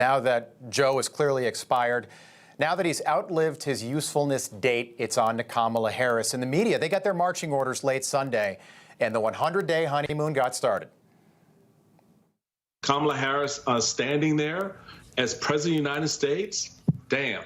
Now that Joe is clearly expired, now that he's outlived his usefulness date, it's on to Kamala Harris. And the media, they got their marching orders late Sunday, and the 100-day honeymoon got started. Kamala Harris standing there as President of the United States, damn.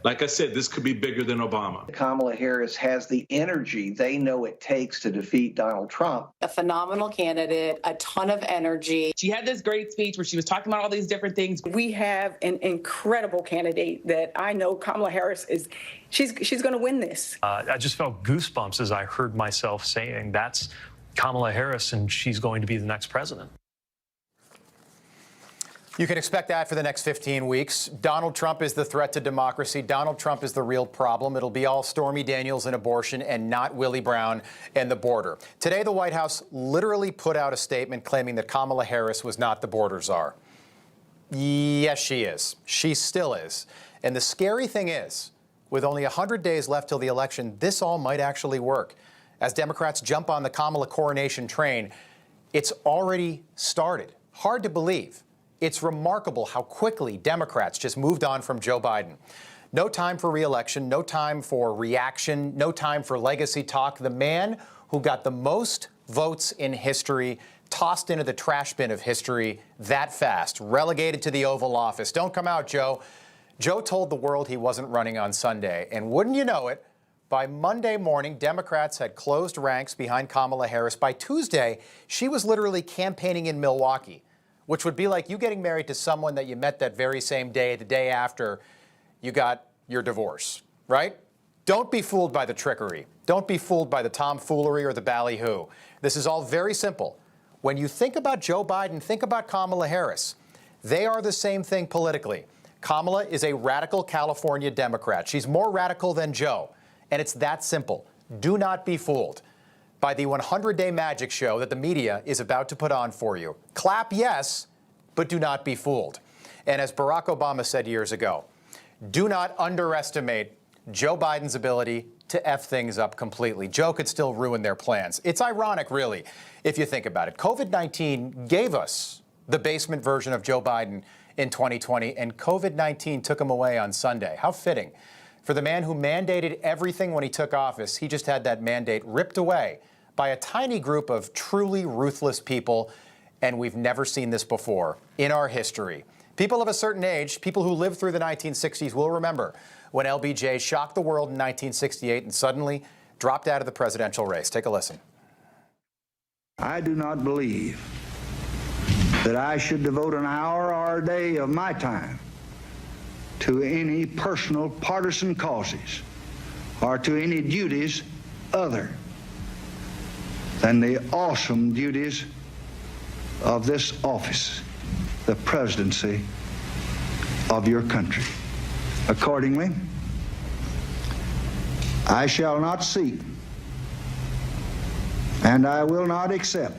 Like I said, this could be bigger than Obama. Kamala Harris has the energy they know it takes to defeat Donald Trump. A phenomenal candidate, a ton of energy. She had this great speech where she was talking about all these different things. We have an incredible candidate that I know Kamala Harris is, she's going to win this. I just felt goosebumps as I heard myself saying, that's Kamala Harris and she's going to be the next president. You can expect that for the next 15 weeks. Donald Trump is the threat to democracy. Donald Trump is the real problem. It'll be all Stormy Daniels and abortion and not Willie Brown and the border. Today, the White House literally put out a statement claiming that Kamala Harris was not the border czar. Yes, she is. She still is. And the scary thing is, with only 100 days left till the election, this all might actually work. As Democrats jump on the Kamala coronation train, it's already started. Hard to believe. It's remarkable how quickly Democrats just moved on from Joe Biden. No time for re-election, no time for reaction, no time for legacy talk. The man who got the most votes in history tossed into the trash bin of history that fast, relegated to the Oval Office. Don't come out, Joe. Joe told the world he wasn't running on Sunday. And wouldn't you know it, by Monday morning, Democrats had closed ranks behind Kamala Harris. By Tuesday, she was literally campaigning in Milwaukee, which would be like you getting married to someone that you met that very same day, the day after you got your divorce, right? Don't be fooled by the trickery. Don't be fooled by the tomfoolery or the ballyhoo. This is all very simple. When you think about Joe Biden, think about Kamala Harris. They are the same thing politically. Kamala is a radical California Democrat. She's more radical than Joe, and it's that simple. Do not be fooled by the 100-day magic show that the media is about to put on for you. Clap yes, but do not be fooled. And as Barack Obama said years ago, do not underestimate Joe Biden's ability to F things up completely. Joe could still ruin their plans. It's ironic, really, if you think about it. COVID-19 gave us the basement version of Joe Biden in 2020, and COVID-19 took him away on Sunday. How fitting. For the man who mandated everything when he took office, he just had that mandate ripped away by a tiny group of truly ruthless people, and we've never seen this before in our history. People of a certain age, people who lived through the 1960s, will remember when LBJ shocked the world in 1968 and suddenly dropped out of the presidential race. Take a listen. I do not believe that I should devote an hour or a day of my time to any personal partisan causes or to any duties other than the awesome duties of this office, the presidency of your country. Accordingly, I shall not seek and I will not accept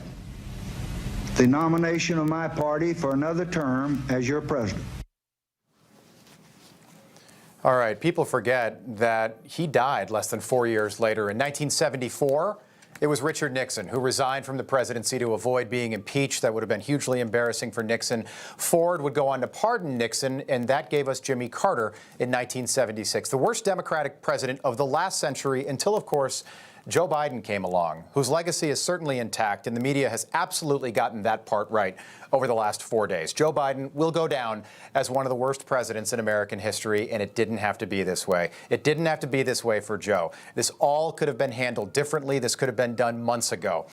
the nomination of my party for another term as your president. All right, people forget that he died less than 4 years later. In 1974, it was Richard Nixon who resigned from the presidency to avoid being impeached. That would have been hugely embarrassing for Nixon. Ford would go on to pardon Nixon, and that gave us Jimmy Carter in 1976, the worst Democratic president of the last century until, of course, Joe Biden came along, whose legacy is certainly intact, and the media has absolutely gotten that part right over the last 4 days. Joe Biden will go down as one of the worst presidents in American history, and it didn't have to be this way. It didn't have to be this way for Joe. This all could have been handled differently. This could have been done months ago.